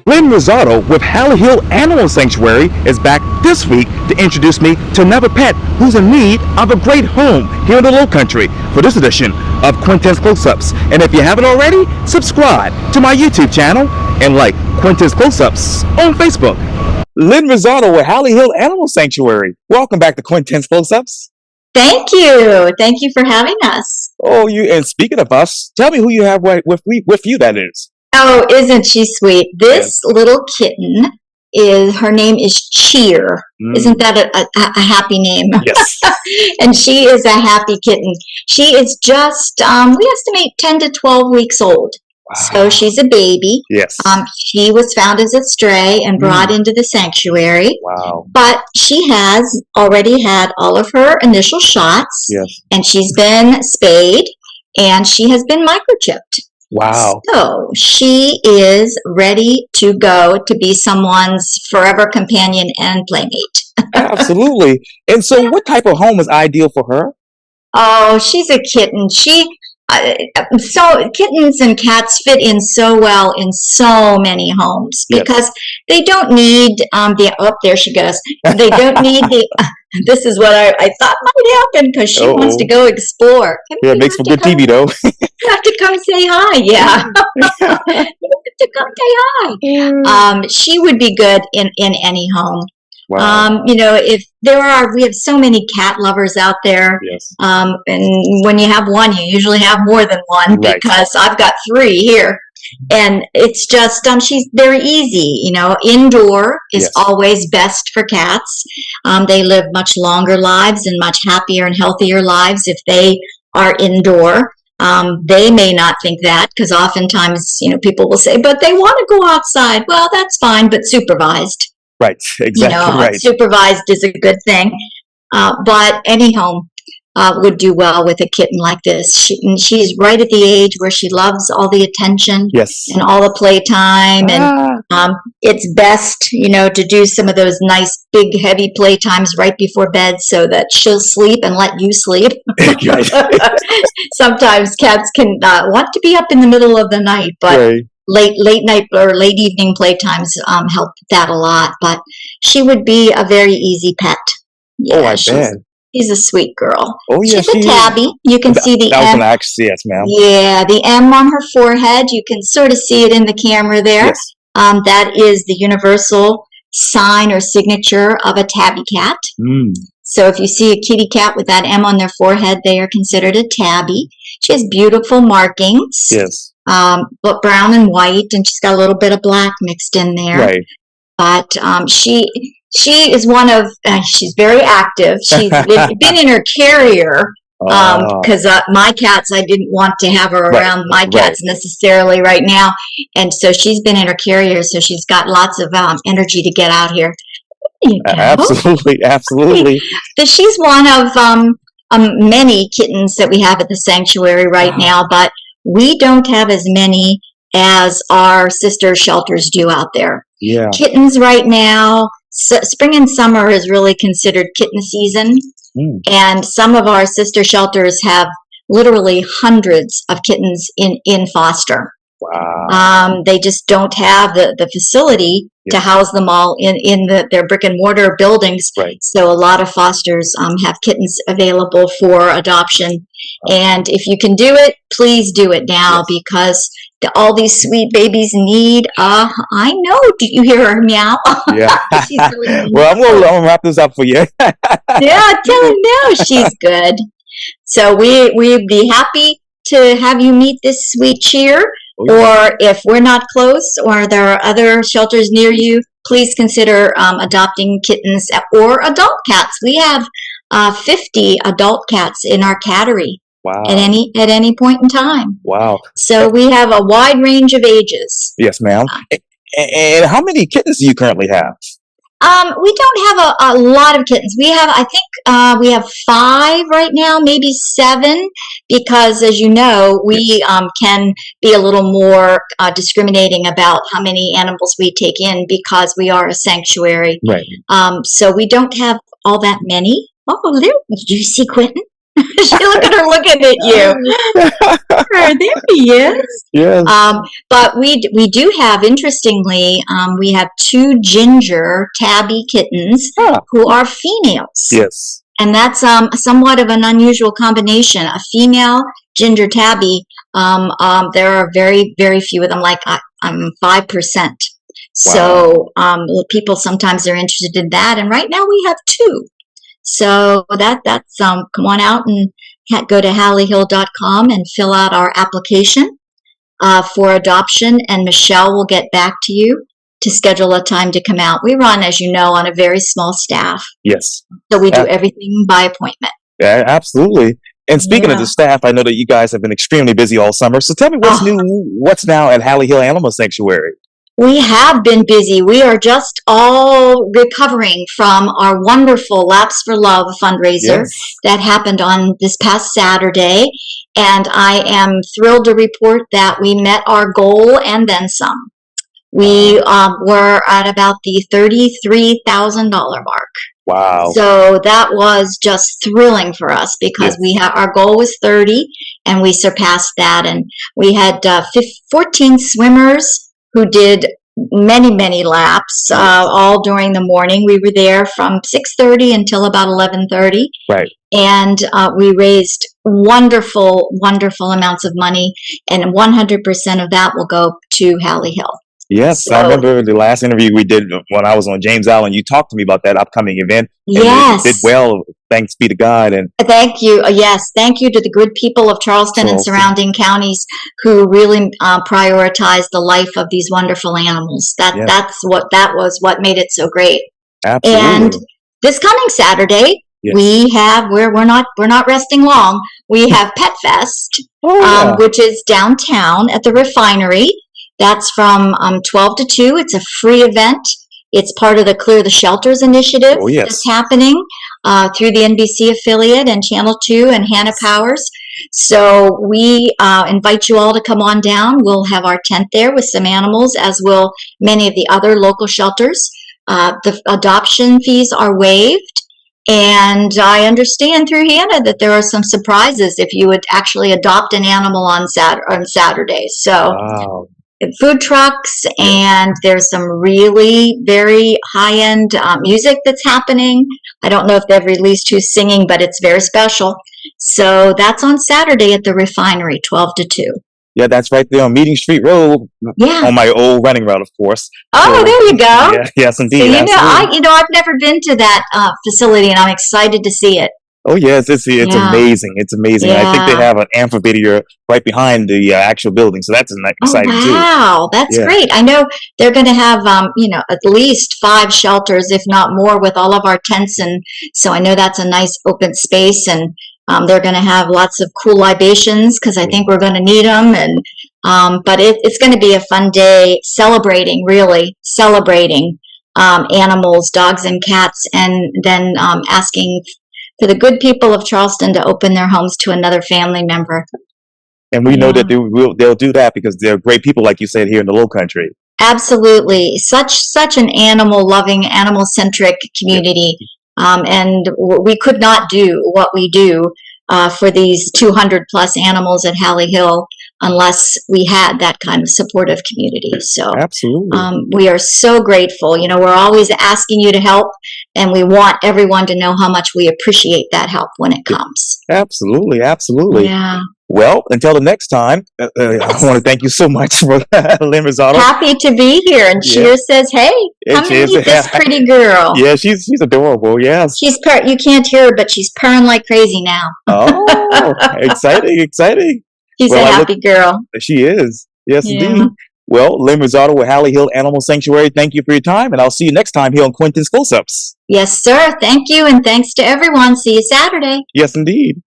Lynn Rosato with Hallie Hill Animal Sanctuary is back this week to introduce me to another pet who's in need of a great home here in the Lowcountry for this edition of Quintin's Close-Ups. And if you haven't already, subscribe to my YouTube channel and like Quintin's Close-Ups on Facebook. Lynn Rosato with Hallie Hill Animal Sanctuary. Welcome back to Quintin's Close-Ups. Thank you. Thank you for having us. Oh, and speaking of us, tell me who you have with you, that is. Oh, isn't she sweet? This little kitten her name is Cheer. Isn't that a happy name? Yes. And she is a happy kitten. She is just, we estimate 10 to 12 weeks old. Wow. So she's a baby. Yes. She was found as a stray and brought into the sanctuary. Wow. But she has already had all of her initial shots. Yes. And she's been spayed and she has been microchipped. Wow. So she is ready to go to be someone's forever companion and playmate. Absolutely. And so what type of home is ideal for her? Oh, she's a kitten. So kittens and cats fit in so well in so many homes because they don't need there she goes. They don't need this is what I thought might happen because she wants to go explore. Yeah, it makes for good TV though. You have to come say hi. Yeah. You have to come say hi. She would be good in any home. Wow. If we have so many cat lovers out there. Yes. And when you have one, you usually have more than one because I've got 3 here. And it's just, she's very easy, indoor is always best for cats. They live much longer lives and much happier and healthier lives if they are indoor. They may not think that because oftentimes, people will say, but they want to go outside. Well, that's fine, but supervised. Right, exactly right. Supervised is a good thing. But any home would do well with a kitten like this. She's right at the age where she loves all the attention and all the playtime. And it's best, to do some of those nice, big, heavy playtimes right before bed so that she'll sleep and let you sleep. Sometimes cats can want to be up in the middle of the night, but late night or late evening playtimes help that a lot. But she would be a very easy pet. Yeah, she's a sweet girl. Oh yeah, she's a tabby. You can see the M. Yes, ma'am. Yeah, the M on her forehead. You can sort of see it in the camera there. Yes. That is the universal sign or signature of a tabby cat. So if you see a kitty cat with that M on their forehead, they are considered a tabby. She has beautiful markings. Yes. But brown and white, and she's got a little bit of black mixed in there. Right. But she is one of she's very active. She's been in her carrier because my cats, I didn't want to have her around my cats necessarily right now, and so she's been in her carrier. So she's got lots of energy to get out here. Absolutely. But she's one of many kittens that we have at the sanctuary right now, but we don't have as many as our sister shelters do out there. Yeah. Kittens right now, spring and summer is really considered kitten season. And some of our sister shelters have literally hundreds of kittens in foster. Wow. They just don't have the facility to house them all in their brick and mortar buildings. Right. So a lot of fosters have kittens available for adoption. And if you can do it, please do it now because all these sweet babies need, I know, did you hear her meow? Yeah. Well, I'm going to wrap this up for you. Yeah, tell her no, she's good. So we'd be happy to have you meet this sweet Cheer. Or if we're not close or there are other shelters near you, please consider adopting kittens or adult cats. We have 50 adult cats in our cattery at any point in time. Wow. So we have a wide range of ages. Yes, ma'am. And how many kittens do you currently have? We don't have a lot of kittens. We have, I think, we have 5 right now, maybe 7, because as you know, we can be a little more discriminating about how many animals we take in because we are a sanctuary. Right. So we don't have all that many. Oh, there, did you see Quintin? Look at her looking at you. There he is. Yes. But we do have, interestingly, we have 2 ginger tabby kittens who are females. Yes. And that's somewhat of an unusual combination. A female ginger tabby. There are very, very few of them. Like 5%. So people sometimes are interested in that. And right now we have 2. So that's come on out and go to HallieHill.com and fill out our application for adoption. And Michelle will get back to you to schedule a time to come out. We run, as you know, on a very small staff. Yes. So we do everything by appointment. Yeah, absolutely. And speaking of the staff, I know that you guys have been extremely busy all summer. So tell me what's new, what's now at Hallie Hill Animal Sanctuary? We have been busy. We are just all recovering from our wonderful Laps for Love fundraiser that happened on this past Saturday. And I am thrilled to report that we met our goal and then some. We were at about the $33,000 mark. Wow. So that was just thrilling for us because our goal was 30 and we surpassed that. And we had 14 swimmers who did many laps all during the morning. We were there from 6:30 until about 11:30. Right. And we raised wonderful amounts of money, and 100% of that will go to Hallie Hill. Yes, so, I remember the last interview we did when I was on James Island. You talked to me about that upcoming event. Yes. You did well, thanks be to God. And thank you. Yes, thank you to the good people of Charleston and surrounding counties who really prioritized the life of these wonderful animals. That was what made it so great. Absolutely. And this coming Saturday, we're not resting long. We have Pet Fest, which is downtown at the Refinery. That's from 12 to 2. It's a free event. It's part of the Clear the Shelters initiative that's happening through the NBC affiliate and Channel 2 and Hannah Powers. So we invite you all to come on down. We'll have our tent there with some animals, as will many of the other local shelters. The adoption fees are waived. And I understand through Hannah that there are some surprises if you would actually adopt an animal on Saturdays. So food trucks, and there's some really very high-end music that's happening. I don't know if they've released who's singing, but it's very special. So that's on Saturday at the Refinery, 12 to 2. Yeah, that's right there on Meeting Street Road. Yeah. On my old running route, of course. Oh, so, there you go. Yeah, yes, indeed. So, I've never been to that facility, and I'm excited to see it. Oh, yes, it's amazing. It's amazing. Yeah. I think they have an amphitheater right behind the actual building, so that's exciting too. Wow, that's great. I know they're going to have, at least 5 shelters, if not more, with all of our tents, and so I know that's a nice open space, and they're going to have lots of cool libations because I think we're going to need them, and but it's going to be a fun day celebrating animals, dogs and cats, and then asking for the good people of Charleston to open their homes to another family member. And we know that they'll do that because they're great people, like you said, here in the Lowcountry. Absolutely. Such an animal-loving, animal-centric community. And we could not do what we do for these 200-plus animals at Hallie Hill unless we had that kind of supportive community. So absolutely, we are so grateful. We're always asking you to help, and we want everyone to know how much we appreciate that help when it comes. Absolutely. Yeah. Well, until the next time, I want to thank you so much for Lynn Rosato. Happy to be here. And Cheers says, hey, come and meet this pretty girl. Yeah, she's adorable, yes. You can't hear her, but she's purring like crazy now. Oh, exciting. She's a happy girl. She is. Yes, indeed. Well, Lynn Rosato with Hallie Hill Animal Sanctuary, thank you for your time, and I'll see you next time here on Quintin's Close-Ups. Yes, sir. Thank you, and thanks to everyone. See you Saturday. Yes, indeed.